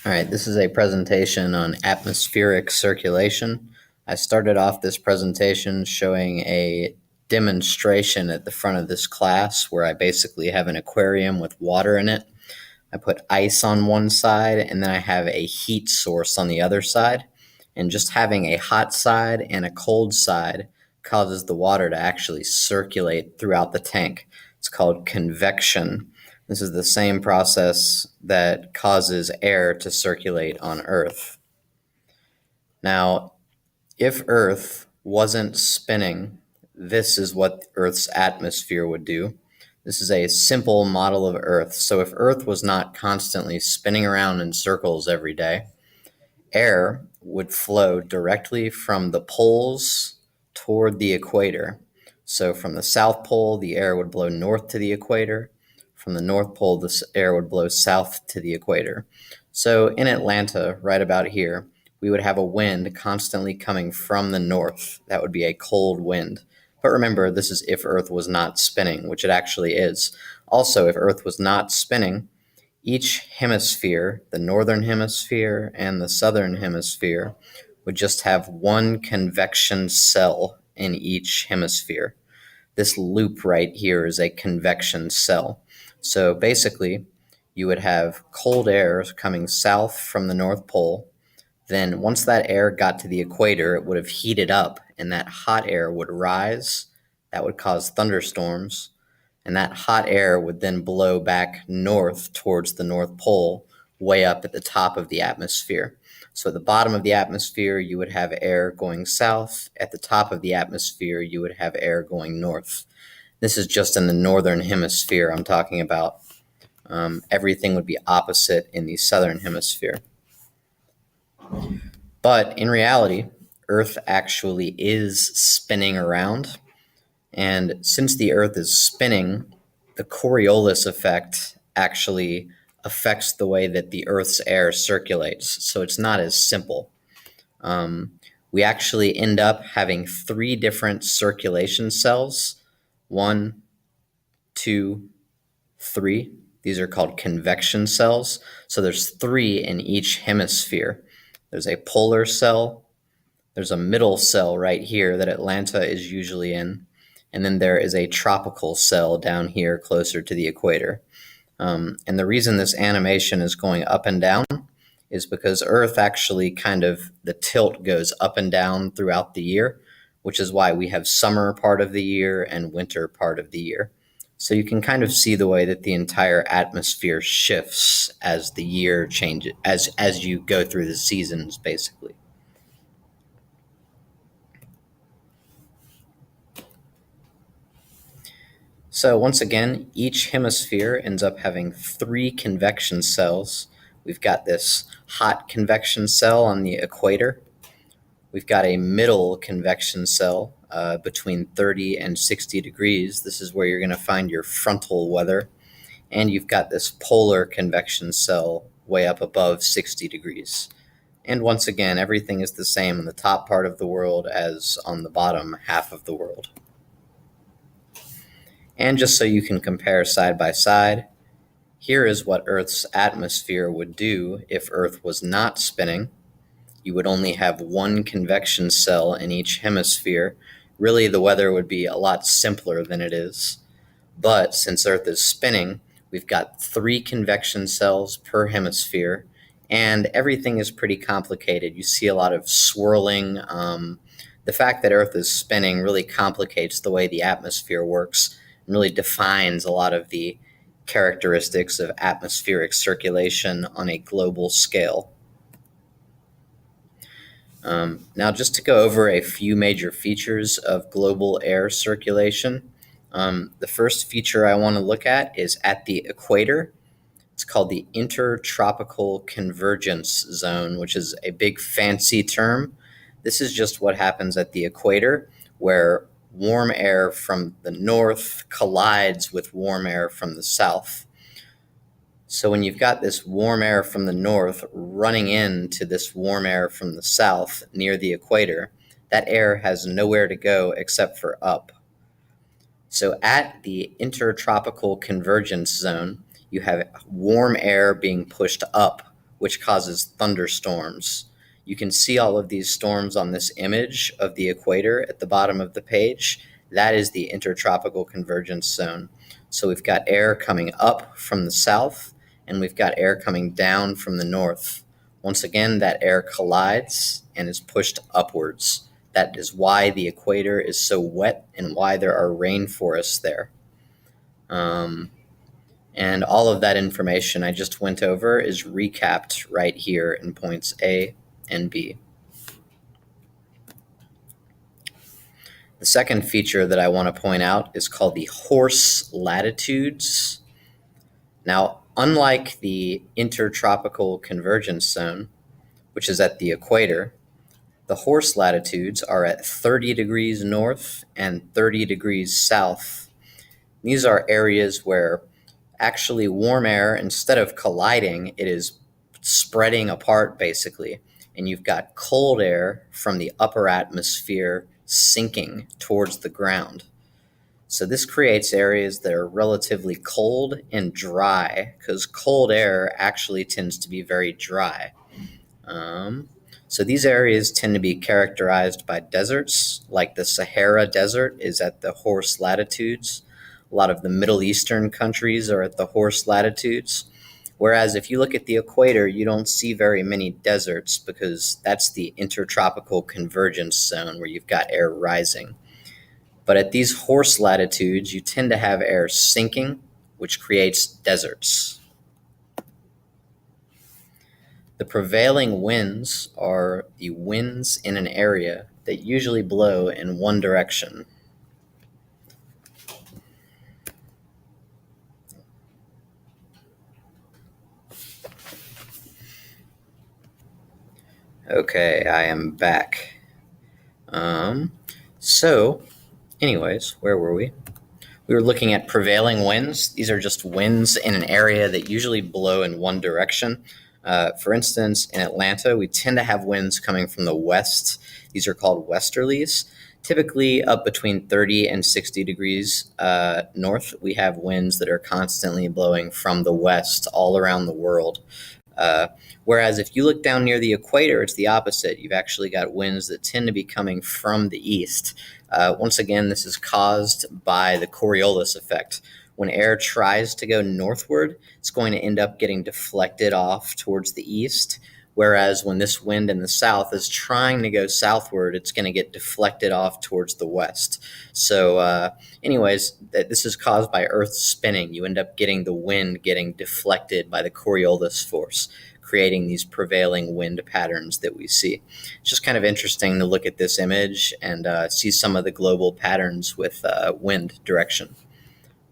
All right, this is a presentation on atmospheric circulation. I started off this presentation showing a demonstration at the front of this class where I basically have an aquarium with water in it. I put ice on one side and then I have a heat source on the other side. And just having a hot side and a cold side causes the water to actually circulate throughout the tank. It's called convection. This is the same process that causes air to circulate on Earth. Now, if Earth wasn't spinning, this is what Earth's atmosphere would do. This is a simple model of Earth. So if Earth was not constantly spinning around in circles every day, air would flow directly from the poles toward the equator. So from the South Pole, the air would blow north to the equator. From the North Pole, the air would blow south to the equator. So in Atlanta, right about here, we would have a wind constantly coming from the north. That would be a cold wind. But remember, this is if Earth was not spinning, which it actually is. Also, if Earth was not spinning, each hemisphere, the northern hemisphere and the southern hemisphere, would just have one convection cell in each hemisphere. This loop right here is a convection cell. So basically, you would have cold air coming south from the North Pole. Then once that air got to the equator, it would have heated up, and that hot air would rise. That would cause thunderstorms, and that hot air would then blow back north towards the North Pole, way up at the top of the atmosphere. So at the bottom of the atmosphere, you would have air going south. At the top of the atmosphere, you would have air going north. This is just in the northern hemisphere I'm talking about. Everything would be opposite in the southern hemisphere. But in reality, Earth actually is spinning around. And since the Earth is spinning, the Coriolis effect actually affects the way that the Earth's air circulates. So it's not as simple. We actually end up having 3 different circulation cells. 1, 2, 3. These are called convection cells. So there's 3 in each hemisphere. There's a polar cell. There's a middle cell right here that Atlanta is usually in. And then there is a tropical cell down here closer to the equator. And the reason this animation is going up and down is because Earth actually the tilt goes up and down throughout the year, which is why we have summer part of the year and winter part of the year. So you can kind of see the way that the entire atmosphere shifts as the year changes, as you go through the seasons, basically. So once again, each hemisphere ends up having 3 convection cells. We've got this hot convection cell on the equator. We've got a middle convection cell between 30 and 60 degrees. This is where you're going to find your frontal weather. And you've got this polar convection cell way up above 60 degrees. And once again, everything is the same in the top part of the world as on the bottom half of the world. And just so you can compare side by side, here is what Earth's atmosphere would do if Earth was not spinning. You would only have 1 convection cell in each hemisphere. Really, the weather would be a lot simpler than it is. But since Earth is spinning, we've got 3 convection cells per hemisphere, and everything is pretty complicated. You see a lot of swirling. The fact that Earth is spinning really complicates the way the atmosphere works and really defines a lot of the characteristics of atmospheric circulation on a global scale. Now, just to go over a few major features of global air circulation, the first feature I want to look at is at the equator. It's called the intertropical convergence zone, which is a big fancy term. This is just what happens at the equator, where warm air from the north collides with warm air from the south. So when you've got this warm air from the north running into this warm air from the south near the equator, that air has nowhere to go except for up. So at the intertropical convergence zone, you have warm air being pushed up which causes thunderstorms. You can see all of these storms on this image of the equator at the bottom of the page. That is the intertropical convergence zone. So we've got air coming up from the south, and we've got air coming down from the north. Once again, that air collides and is pushed upwards. That is why the equator is so wet and why there are rainforests there. And all of that information I just went over is recapped right here in points A and B. The second feature that I want to point out is called the horse latitudes. Now, unlike the intertropical convergence zone, which is at the equator, the horse latitudes are at 30 degrees north and 30 degrees south. These are areas where actually warm air, instead of colliding, it is spreading apart basically. And you've got cold air from the upper atmosphere sinking towards the ground. So this creates areas that are relatively cold and dry, because cold air actually tends to be very dry. So these areas tend to be characterized by deserts, like the Sahara Desert is at the horse latitudes. A lot of the Middle Eastern countries are at the horse latitudes. Whereas if you look at the equator, you don't see very many deserts, because that's the intertropical convergence zone where you've got air rising. But at these horse latitudes, you tend to have air sinking, which creates deserts. The prevailing winds are the winds in an area that usually blow in one direction. Okay, I am back. Anyways, where were we? We were looking at prevailing winds. These are just winds in an area that usually blow in one direction. For instance, in Atlanta, we tend to have winds coming from the west. These are called westerlies. Typically up between 30 and 60 degrees north, we have winds that are constantly blowing from the west all around the world. Whereas if you look down near the equator, it's the opposite. You've actually got winds that tend to be coming from the east. Once again, this is caused by the Coriolis effect. When air tries to go northward, it's going to end up getting deflected off towards the east. Whereas when this wind in the south is trying to go southward, it's going to get deflected off towards the west. So anyways, this is caused by Earth spinning. You end up getting the wind getting deflected by the Coriolis force, creating these prevailing wind patterns that we see. It's just kind of interesting to look at this image and see some of the global patterns with wind direction.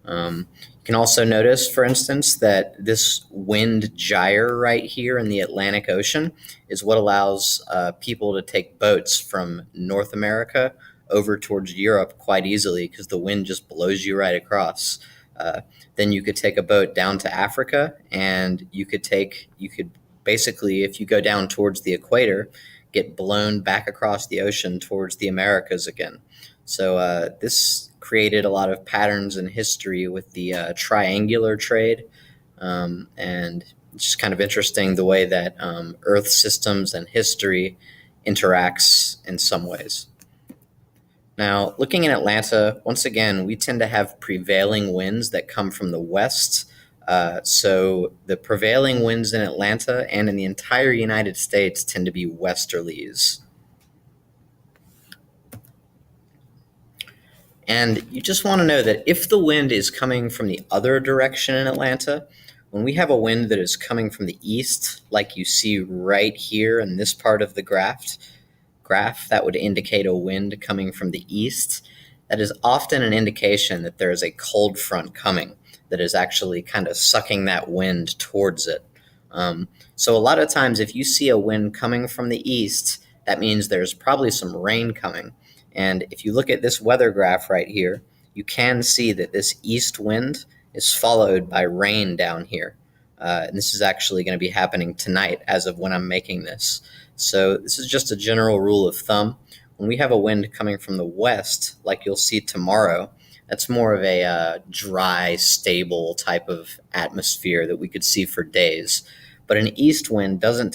You can also notice, for instance, that this wind gyre right here in the Atlantic Ocean is what allows people to take boats from North America over towards Europe quite easily, because the wind just blows you right across. Then you could take a boat down to Africa, and you could basically, if you go down towards the equator, get blown back across the ocean towards the Americas again. So this created a lot of patterns in history with the triangular trade, and it's just kind of interesting the way that Earth systems and history interacts in some ways. Now, looking in Atlanta, once again, we tend to have prevailing winds that come from the west. So the prevailing winds in Atlanta and in the entire United States tend to be westerlies. And you just want to know that if the wind is coming from the other direction in Atlanta, when we have a wind that is coming from the east, like you see right here in this part of the graph, that would indicate a wind coming from the east. That is often an indication that there is a cold front coming that is actually kind of sucking that wind towards it. So a lot of times if you see a wind coming from the east, that means there's probably some rain coming. And if you look at this weather graph right here, you can see that this east wind is followed by rain down here. And this is actually going to be happening tonight as of when I'm making this. So this is just a general rule of thumb. When we have a wind coming from the west, like you'll see tomorrow, that's more of a dry, stable type of atmosphere that we could see for days. but an east wind doesn't